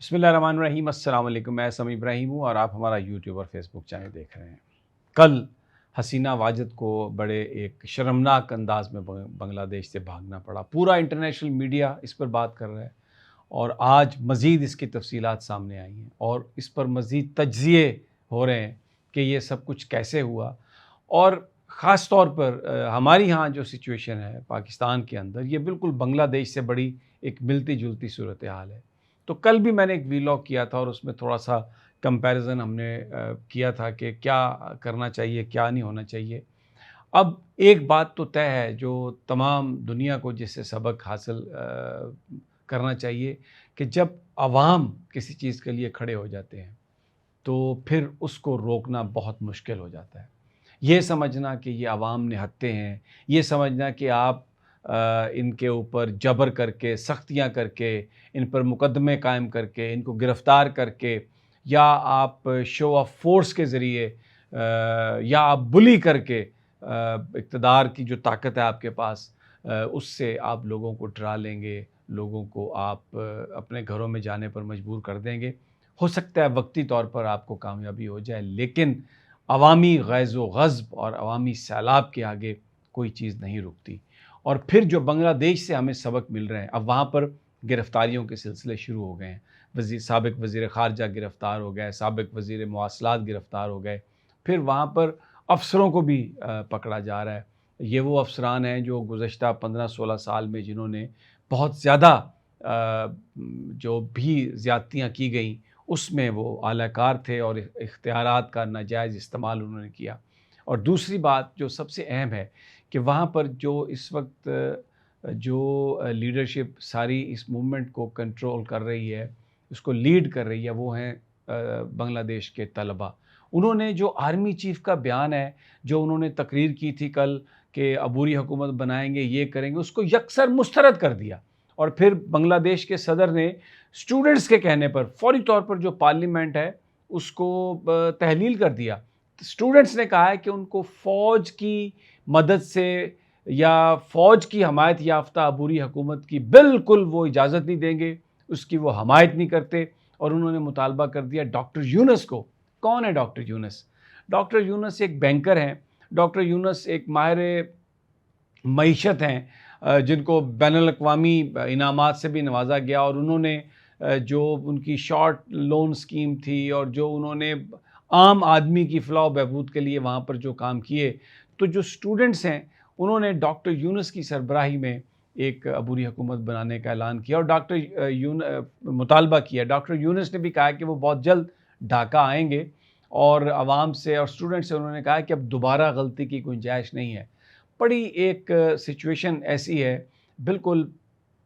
بسم اللہ الرحمن الرحیم۔ السلام علیکم، میں سمی ابراہیم ہوں اور آپ ہمارا یوٹیوب اور فیس بک چینل دیکھ رہے ہیں۔ کل حسینہ واجد کو بڑے ایک شرمناک انداز میں بنگلہ دیش سے بھاگنا پڑا۔ پورا انٹرنیشنل میڈیا اس پر بات کر رہا ہے اور آج مزید اس کی تفصیلات سامنے آئی ہیں اور اس پر مزید تجزیے ہو رہے ہیں کہ یہ سب کچھ کیسے ہوا، اور خاص طور پر ہماری ہاں جو سچویشن ہے پاکستان کے اندر، یہ بالکل بنگلہ دیش سے بڑی ایک ملتی جلتی صورتحال ہے۔ تو کل بھی میں نے ایک ویلاگ کیا تھا اور اس میں تھوڑا سا کمپیریزن ہم نے کیا تھا کہ کیا کرنا چاہیے، کیا نہیں ہونا چاہیے۔ اب ایک بات تو طے ہے جو تمام دنیا کو جس سے سبق حاصل کرنا چاہیے کہ جب عوام کسی چیز کے لیے کھڑے ہو جاتے ہیں تو پھر اس کو روکنا بہت مشکل ہو جاتا ہے۔ یہ سمجھنا کہ یہ عوام نہتے ہیں، یہ سمجھنا کہ آپ ان کے اوپر جبر کر کے، سختیاں کر کے، ان پر مقدمے قائم کر کے، ان کو گرفتار کر کے، یا آپ شو آف فورس کے ذریعے یا آپ بلی کر کے، اقتدار کی جو طاقت ہے آپ کے پاس، اس سے آپ لوگوں کو ڈرا لیں گے، لوگوں کو آپ اپنے گھروں میں جانے پر مجبور کر دیں گے۔ ہو سکتا ہے وقتی طور پر آپ کو کامیابی ہو جائے، لیکن عوامی غیظ و غضب اور عوامی سیلاب کے آگے کوئی چیز نہیں رکتی۔ اور پھر جو بنگلہ دیش سے ہمیں سبق مل رہے ہیں، اب وہاں پر گرفتاریوں کے سلسلے شروع ہو گئے ہیں۔ سابق وزیر خارجہ گرفتار ہو گئے، سابق وزیر مواصلات گرفتار ہو گئے، پھر وہاں پر افسروں کو بھی پکڑا جا رہا ہے۔ یہ وہ افسران ہیں جو گزشتہ 15-16 سال میں جنہوں نے بہت زیادہ جو بھی زیادتیاں کی گئیں اس میں وہ اعلی کار تھے اور اختیارات کا ناجائز استعمال انہوں نے کیا۔ اور دوسری بات جو سب سے اہم ہے کہ وہاں پر جو اس وقت جو لیڈرشپ ساری اس موومنٹ کو کنٹرول کر رہی ہے، اس کو لیڈ کر رہی ہے، وہ ہیں بنگلہ دیش کے طلباء۔ انہوں نے جو آرمی چیف کا بیان ہے، جو انہوں نے تقریر کی تھی کل کہ عبوری حکومت بنائیں گے، یہ کریں گے، اس کو یکسر مسترد کر دیا۔ اور پھر بنگلہ دیش کے صدر نے اسٹوڈنٹس کے کہنے پر فوری طور پر جو پارلیمنٹ ہے اس کو تحلیل کر دیا۔ اسٹوڈنٹس نے کہا ہے کہ ان کو فوج کی مدد سے یا فوج کی حمایت یافتہ عبوری حکومت کی بالکل وہ اجازت نہیں دیں گے، اس کی وہ حمایت نہیں کرتے۔ اور انہوں نے مطالبہ کر دیا ڈاکٹر یونس کو۔ کون ہے ڈاکٹر یونس؟ ڈاکٹر یونس ایک بینکر ہیں، ڈاکٹر یونس ایک ماہر معیشت ہیں جن کو بین الاقوامی انعامات سے بھی نوازا گیا، اور انہوں نے جو ان کی شارٹ لون سکیم تھی اور جو انہوں نے عام آدمی کی فلاح و بہبود کے لیے وہاں پر جو کام کیے، تو جو اسٹوڈنٹس ہیں انہوں نے ڈاکٹر یونس کی سربراہی میں ایک عبوری حکومت بنانے کا اعلان کیا اور مطالبہ کیا۔ ڈاکٹر یونس نے بھی کہا کہ وہ بہت جلد ڈھاکہ آئیں گے، اور عوام سے اور اسٹوڈنٹ سے انہوں نے کہا کہ اب دوبارہ غلطی کی گنجائش نہیں ہے۔ بڑی ایک سچویشن ایسی ہے، بالکل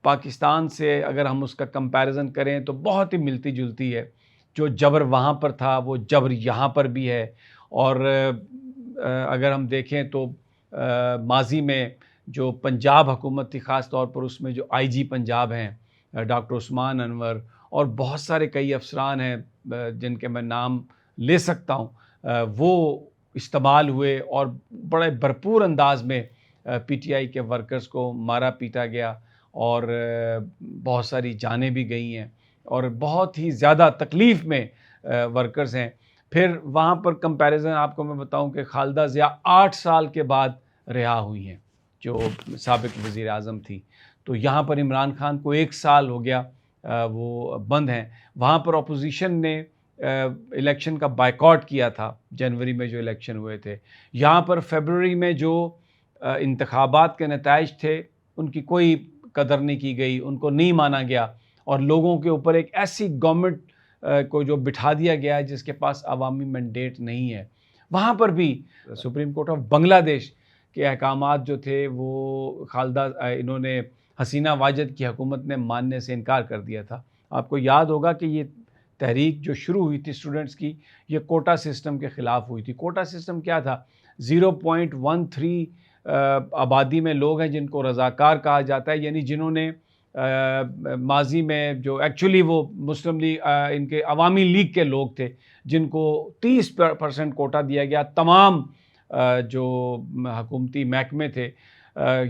پاکستان سے اگر ہم اس کا کمپیریزن کریں تو بہت ہی ملتی جلتی ہے۔ جو جبر وہاں پر تھا وہ جبر یہاں پر بھی ہے۔ اور اگر ہم دیکھیں تو ماضی میں جو پنجاب حکومت تھی، خاص طور پر اس میں جو آئی جی پنجاب ہیں ڈاکٹر عثمان انور، اور بہت سارے کئی افسران ہیں جن کے میں نام لے سکتا ہوں، وہ استعمال ہوئے اور بڑے بھرپور انداز میں پی ٹی آئی کے ورکرز کو مارا پیٹا گیا، اور بہت ساری جانیں بھی گئی ہیں، اور بہت ہی زیادہ تکلیف میں ورکرز ہیں۔ پھر وہاں پر کمپیریزن آپ کو میں بتاؤں کہ خالدہ ضیاء 8 سال کے بعد رہا ہوئی ہیں، جو سابق وزیر اعظم تھی۔ تو یہاں پر عمران خان کو 1 سال ہو گیا وہ بند ہیں۔ وہاں پر اپوزیشن نے الیکشن کا بائیکاٹ کیا تھا، جنوری میں جو الیکشن ہوئے تھے۔ یہاں پر فیبروری میں جو انتخابات کے نتائج تھے ان کی کوئی قدر نہیں کی گئی، ان کو نہیں مانا گیا، اور لوگوں کے اوپر ایک ایسی گورنمنٹ کو جو بٹھا دیا گیا ہے جس کے پاس عوامی مینڈیٹ نہیں ہے۔ وہاں پر بھی سپریم کورٹ آف بنگلہ دیش کے احکامات جو تھے وہ انہوں نے حسینہ واجد کی حکومت نے ماننے سے انکار کر دیا تھا۔ آپ کو یاد ہوگا کہ یہ تحریک جو شروع ہوئی تھی اسٹوڈنٹس کی، یہ کوٹا سسٹم کے خلاف ہوئی تھی۔ کوٹا سسٹم کیا تھا؟ 0.13 آبادی میں لوگ ہیں جن کو رضاکار کہا جاتا ہے، یعنی جنہوں نے ماضی میں جو ایکچولی وہ مسلم لیگ ان کے عوامی لیگ کے لوگ تھے، جن کو 30% کوٹا دیا گیا تمام جو حکومتی محکمے تھے،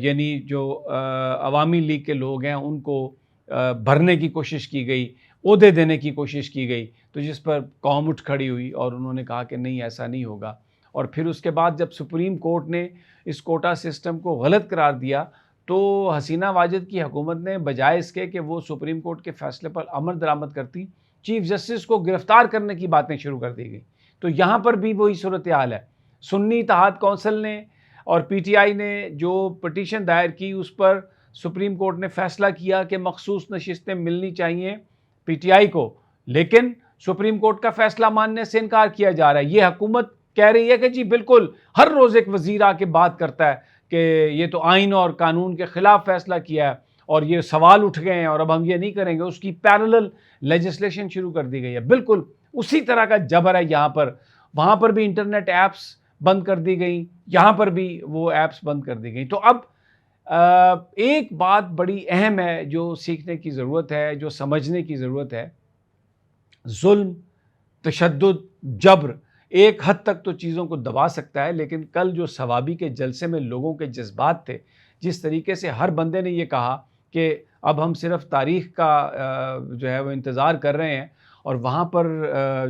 یعنی جو عوامی لیگ کے لوگ ہیں ان کو بھرنے کی کوشش کی گئی، عہدے دینے کی کوشش کی گئی، تو جس پر قوم اٹھ کھڑی ہوئی اور انہوں نے کہا کہ نہیں ایسا نہیں ہوگا. اور پھر اس کے بعد جب سپریم کورٹ نے اس کوٹا سسٹم کو غلط قرار دیا تو حسینہ واجد کی حکومت نے بجائے اس کے کہ وہ سپریم کورٹ کے فیصلے پر عمل درآمد کرتی، چیف جسٹس کو گرفتار کرنے کی باتیں شروع کر دی گئی. تو یہاں پر بھی وہی صورتحال ہے. سنی اتحاد کونسل نے اور پی ٹی آئی نے جو پٹیشن دائر کی اس پر سپریم کورٹ نے فیصلہ کیا کہ مخصوص نشستیں ملنی چاہیے پی ٹی آئی کو، لیکن سپریم کورٹ کا فیصلہ ماننے سے انکار کیا جا رہا ہے. یہ حکومت کہہ رہی ہے کہ جی بالکل ہر روز ایک وزیر آ کے بات کرتا ہے کہ یہ تو آئین اور قانون کے خلاف فیصلہ کیا ہے اور یہ سوال اٹھ گئے ہیں اور اب ہم یہ نہیں کریں گے. اس کی پیرلل لیجسلیشن شروع کر دی گئی ہے. بالکل اسی طرح کا جبر ہے یہاں پر. وہاں پر بھی انٹرنیٹ ایپس بند کر دی گئیں، یہاں پر بھی وہ ایپس بند کر دی گئیں. تو اب ایک بات بڑی اہم ہے جو سیکھنے کی ضرورت ہے، جو سمجھنے کی ضرورت ہے. ظلم، تشدد، جبر ایک حد تک تو چیزوں کو دبا سکتا ہے، لیکن کل جو ثوابی کے جلسے میں لوگوں کے جذبات تھے، جس طریقے سے ہر بندے نے یہ کہا کہ اب ہم صرف تاریخ کا جو ہے وہ انتظار کر رہے ہیں، اور وہاں پر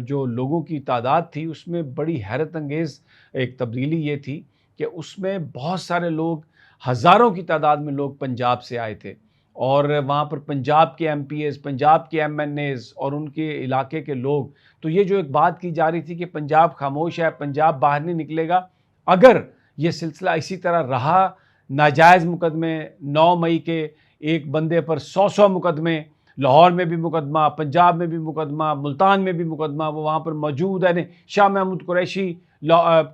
جو لوگوں کی تعداد تھی اس میں بڑی حیرت انگیز ایک تبدیلی یہ تھی کہ اس میں بہت سارے لوگ، ہزاروں کی تعداد میں لوگ پنجاب سے آئے تھے، اور وہاں پر پنجاب کے ایم پی ایز، پنجاب کے ایم این ایز اور ان کے علاقے کے لوگ. تو یہ جو ایک بات کی جا رہی تھی کہ پنجاب خاموش ہے، پنجاب باہر نہیں نکلے گا، اگر یہ سلسلہ اسی طرح رہا، ناجائز مقدمے 9 مئی کے ایک بندے پر 100 مقدمے، لاہور میں بھی مقدمہ، پنجاب میں بھی مقدمہ، ملتان میں بھی مقدمہ، وہ وہاں پر موجود ہے. شاہ محمود قریشی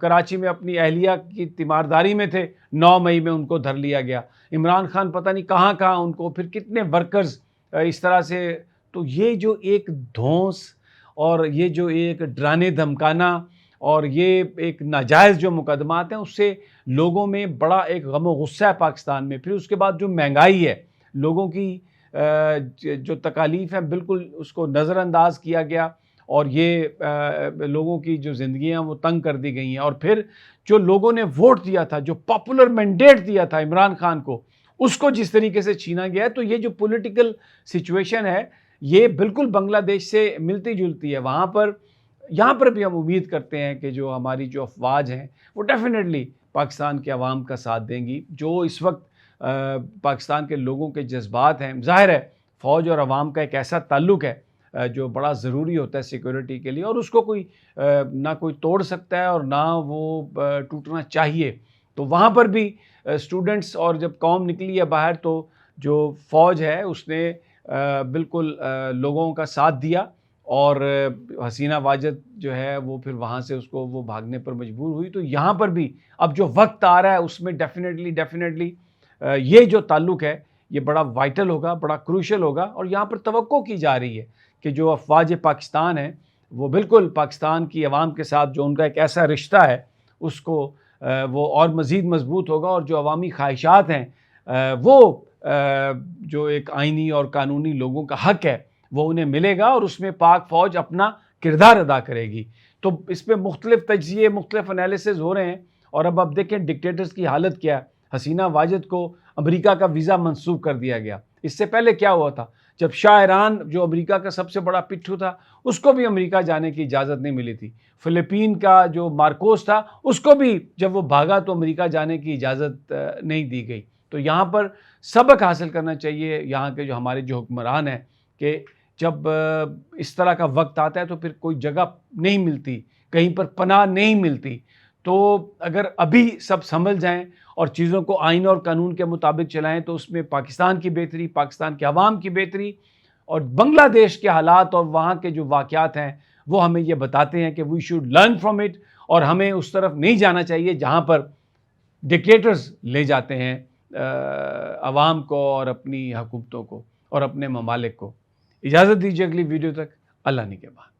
کراچی میں اپنی اہلیہ کی تیمارداری میں تھے، 9 مئی میں ان کو دھر لیا گیا. عمران خان پتہ نہیں کہاں کہاں ان کو، پھر کتنے ورکرز اس طرح سے. تو یہ جو ایک دھونس اور یہ جو ایک ڈرانے دھمکانا اور یہ ایک ناجائز جو مقدمات ہیں، اس سے لوگوں میں بڑا ایک غم و غصہ ہے پاکستان میں. پھر اس کے بعد جو مہنگائی ہے، لوگوں کی جو تکالیف ہیں، بالکل اس کو نظر انداز کیا گیا اور یہ لوگوں کی جو زندگیاں وہ تنگ کر دی گئی ہیں. اور پھر جو لوگوں نے ووٹ دیا تھا، جو پاپولر مینڈیٹ دیا تھا عمران خان کو، اس کو جس طریقے سے چھینا گیا ہے. تو یہ جو پولیٹیکل سچویشن ہے یہ بالکل بنگلہ دیش سے ملتی جلتی ہے. یہاں پر بھی ہم امید کرتے ہیں کہ جو ہماری جو افواج ہیں وہ ڈیفینیٹلی پاکستان کے عوام کا ساتھ دیں گی. جو اس وقت پاکستان کے لوگوں کے جذبات ہیں، ظاہر ہے فوج اور عوام کا ایک ایسا تعلق ہے جو بڑا ضروری ہوتا ہے سیکورٹی کے لیے، اور اس کو نہ کوئی توڑ سکتا ہے اور نہ وہ ٹوٹنا چاہیے. تو وہاں پر بھی اسٹوڈنٹس اور جب قوم نکلی ہے باہر، تو جو فوج ہے اس نے بالکل لوگوں کا ساتھ دیا، اور حسینہ واجد جو ہے وہ پھر وہاں سے اس کو وہ بھاگنے پر مجبور ہوئی. تو یہاں پر بھی اب جو وقت آ رہا ہے اس میں ڈیفینیٹلی یہ جو تعلق ہے یہ بڑا وائٹل ہوگا، بڑا کروشل ہوگا. اور یہاں پر توقع کی جا رہی ہے کہ جو افواج پاکستان ہیں وہ بالکل پاکستان کی عوام کے ساتھ جو ان کا ایک ایسا رشتہ ہے اس کو وہ اور مزید مضبوط ہوگا، اور جو عوامی خواہشات ہیں وہ جو ایک آئینی اور قانونی لوگوں کا حق ہے وہ انہیں ملے گا، اور اس میں پاک فوج اپنا کردار ادا کرے گی. تو اس پہ مختلف تجزیے، مختلف انالیسز ہو رہے ہیں. اور اب آپ دیکھیں ڈکٹیٹرز کی حالت کیا ہے. حسینہ واجد کو امریکہ کا ویزا منسوخ کر دیا گیا. اس سے پہلے کیا ہوا تھا؟ جب شاہ ایران جو امریکہ کا سب سے بڑا پٹھو تھا، اس کو بھی امریکہ جانے کی اجازت نہیں ملی تھی. فلپین کا جو مارکوس تھا، اس کو بھی جب وہ بھاگا تو امریکہ جانے کی اجازت نہیں دی گئی. تو یہاں پر سبق حاصل کرنا چاہیے یہاں کے جو ہمارے جو حکمران ہیں کہ جب اس طرح کا وقت آتا ہے تو پھر کوئی جگہ نہیں ملتی، کہیں پر پناہ نہیں ملتی. تو اگر ابھی سب سنبھل جائیں اور چیزوں کو آئین اور قانون کے مطابق چلائیں تو اس میں پاکستان کی بہتری، پاکستان کے عوام کی بہتری، اور بنگلہ دیش کے حالات اور وہاں کے جو واقعات ہیں وہ ہمیں یہ بتاتے ہیں کہ we should learn from it, اور ہمیں اس طرف نہیں جانا چاہیے جہاں پر ڈکٹیٹرز لے جاتے ہیں عوام کو اور اپنی حکومتوں کو اور اپنے ممالک کو. اجازت دیجیے اگلی ویڈیو تک. اللہ نگہبان.